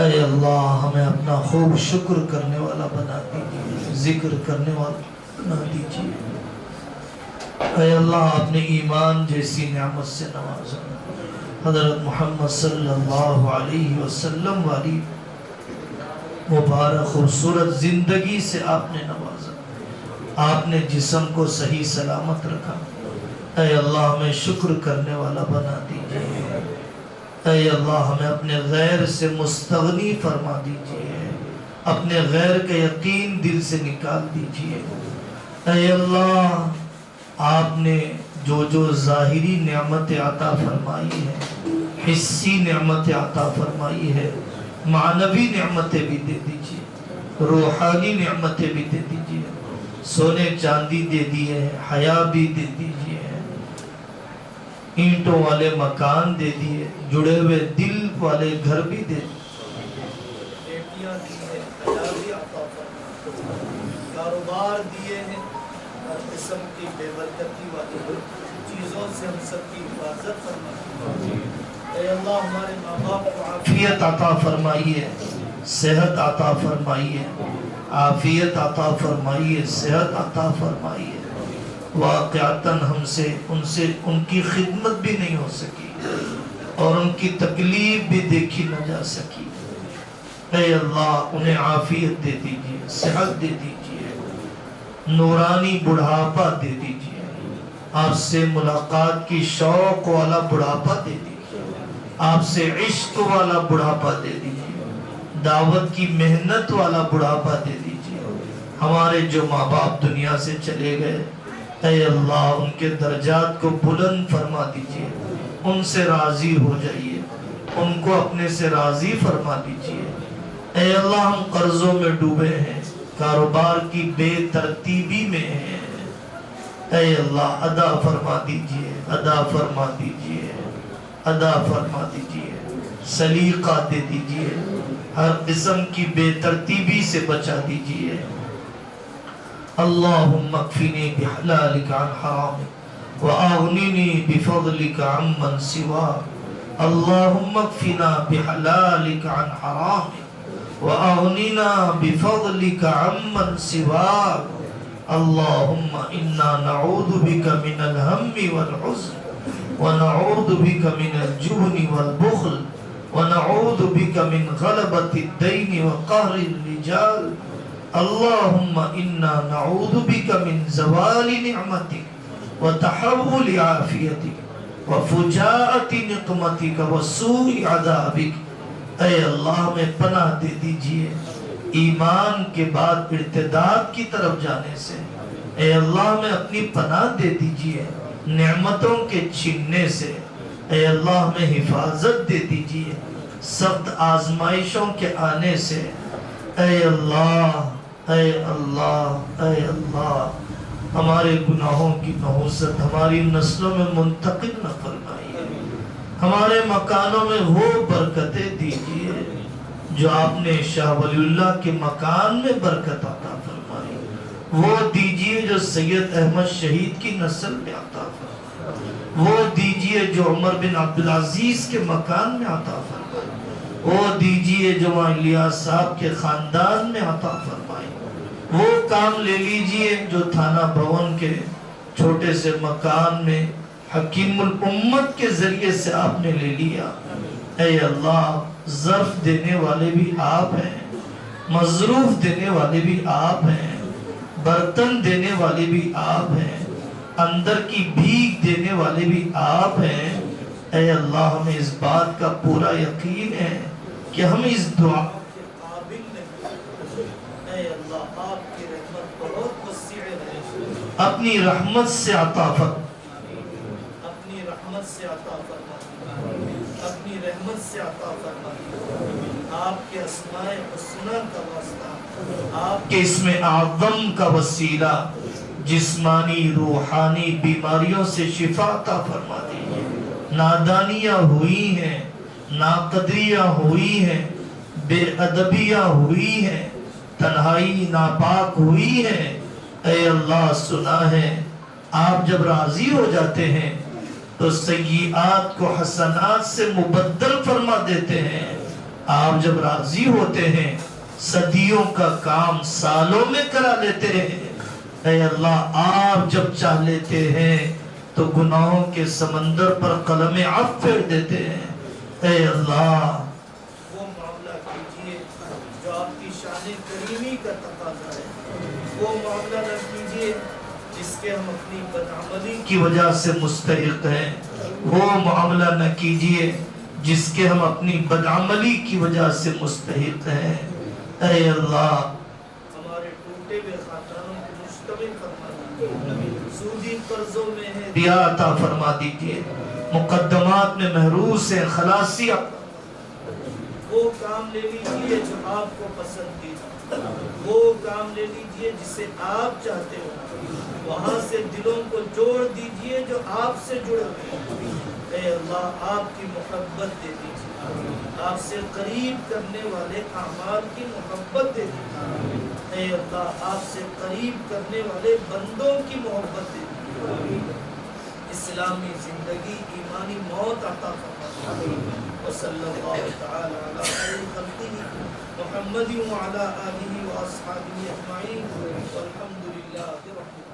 A: اے اللہ ہمیں اپنا خوب شکر کرنے والا بنا دیجیے، ذکر کرنے والا بنا دیجیے۔ اے اللہ اپنے ایمان جیسی نعمت سے نوازا، حضرت محمد صلی اللہ علیہ وسلم والی مبارک خوبصورت زندگی سے آپ نے نوازا، آپ نے جسم کو صحیح سلامت رکھا۔ اے اللہ ہمیں شکر کرنے والا بنا دیجیے۔ اے اللہ ہمیں اپنے غیر سے مستغنی فرما دیجیے، اپنے غیر کا یقین دل سے نکال دیجیے۔ اے اللہ آپ نے جو ظاہری نعمت عطا فرمائی ہے، حسی نعمت عطا فرمائی ہے، معنوی نعمتیں بھی دے دیجیے، روحانی نعمتیں بھی دے دیجیے، سونے چاندی دے دیے، حیا بھی دے دیجیے، اینٹوں والے مکان دے دیے، جڑے ہوئے دل والے گھر بھی دے دیے، بیٹیاں دی ہیں، حیا بھی عطا فرمائے، کاروبار دیے ہیں، ہر قسم کی بے برکتی والی چیزوں سے ہم سب کی حفاظت فرمائے۔ اے اللہ ہمارے ماں باپ کو عافیت عطا فرمائیے، صحت عطا فرمائیے، عافیت عطا فرمائیے، صحت عطا فرمائیے۔ واقعتاً ہم سے ان کی خدمت بھی نہیں ہو سکی اور ان کی تکلیف بھی دیکھی نہ جا سکی۔ اے اللہ انہیں عافیت دے دیجیے، صحت دے دیجیے، نورانی بڑھاپا دے دیجیے، آپ سے ملاقات کی شوق والا بڑھاپا دے دیجیے، آپ سے عشق والا بڑھاپا دے دیجیے، دعوت کی محنت والا بڑھاپا دے دیجیے۔ ہمارے جو ماں باپ دنیا سے چلے گئے، اے اللہ ان کے درجات کو بلند فرما دیجیے، ان سے راضی ہو جائیے، ان کو اپنے سے راضی فرما دیجیے۔ اے اللہ ہم قرضوں میں ڈوبے ہیں، کاروبار کی بے ترتیبی میں ہیں، اے اللہ ادا فرما دیجیے، ادا فرما دیجیے، ادا فرما دیجیے، سلیقہ دے دیجیے، ہر قسم کی بے ترتیبی سے بچا دیجیے۔ اللہم اکفنی بحلالک عن حرامک واغننی بفضلک عمن سواک۔ اللہم اکفنا بحلالک عن حرامک واغننا بفضلک عمن سواک۔ اللہم انا نعوذ بک من الہم والحزن ونعوذ بک من الجبن والبخل ونعوذ بک من غلبۃ الدین وقہر الرجال۔ اللہم انا نعوذ بک من زوال نعمتک وتحول عافیتک وفجاءۃ نقمتک وسوء عذابک۔ اے اللہ میں پناہ دے دیجئے ایمان کے بعد ارتداد کی طرف جانے سے، اے اللہ میں اپنی پناہ دے دیجئے نعمتوں کے چھیننے سے، اے اللہ میں حفاظت دے دیجئے سخت آزمائشوں کے آنے سے۔ اے اللہ، اے اللہ، اے اللہ ہمارے گناہوں کی نحوست ہماری نسلوں میں منتقل نہ فرمائیے، ہمارے مکانوں میں وہ برکتیں دیجئے جو آپ نے شاہ ولی اللہ کے مکان میں برکت عطا فرمائی وہ دیجئے جو سید احمد شہید کی نسل میں عطا فرمائی، وہ دیجئے جو عمر بن عبدالعزیز کے مکان میں عطا فرمائی، وہ دیجئے جو وہاں الیاس صاحب کے خاندان میں عطا فرمائی، وہ کام لے لیجئے جو تھانہ بھون کے چھوٹے سے مکان میں حکیم الامت کے ذریعے سے آپ نے لے لیا۔ اے اللہ، ظرف دینے والے بھی آپ ہیں، مظروف دینے والے بھی آپ ہیں، برتن دینے والے بھی آپ ہیں، اندر کی بھیگ دینے والے بھی آپ ہیں۔ اے اللہ، ہمیں اس بات کا پورا یقین ہے کہ ہم اس دعا کے قابل نہیں۔ اے اللہ، آپ کی رحمت بہت وسیع ہے، اپنی رحمت سے عطا فرما، اپنی رحمت سے عطا فرما، اپنی رحمت سے عطا فرما۔ آپ کے اسماء حسنہ کا واسطہ، آپ کے اسم اعظم کا وسیلہ جسمانی روحانی بیماریوں سے شفا عطا فرما دیجئے۔ نادانیاں ہوئی ہیں، ناقدریاں ہوئی ہیں، بے ادبیاں ہوئی ہیں، تنہائی ناپاک ہوئی ہے، اے اللہ سنا ہے آپ جب راضی ہو جاتے ہیں تو سیئات کو حسنات سے مبدل فرما دیتے ہیں، آپ جب راضی ہوتے ہیں صدیوں کا کام سالوں میں کرا لیتے ہیں، اے اللہ آپ جب چاہ لیتے ہیں تو گناہوں کے سمندر پر قلم عفو پھیر دیتے ہیں۔ اے اللہ وہ معاملہ کیجئے جو آپ کی شان کریمی کا تقاضا ہے، وہ معاملہ نہ کیجئے جس کے ہم اپنی بدعملی کی وجہ سے مستحق ہیں، وہ معاملہ نہ کیجئے جس کے ہم اپنی بدعملی کی وجہ سے مستحق ہیں۔ اے اللہ ہمارے ٹوٹے ہوئے خاندانوں کو مشتمل فرما دیجئے، سودی قرضوں میں ہے ریا عطا فرما دیجئے، مقدمات میں محروس ہیں خلاصی وہ کام لے لیجئے جو آپ کو پسند دیتا، وہ کام لے لیجئے جسے آپ چاہتے ہو، وہاں سے دلوں کو جوڑ دیجئے جو آپ سے جڑے ہوئے۔ اے اللہ آپ کی محبت دے دیجئے، آپ سے قریب کرنے والے اعمال کی محبت دے دیجئے۔ اے اللہ آپ سے قریب کرنے والے بندوں کی محبت دے دیجئے، اسلامی زندگی ایمانی موت عطا فرما۔ وصلی اللہ تعالی علی خیر خلقہ محمد وعلی آلہ واصحابہ اجمعین والحمد للہ رب العالمین۔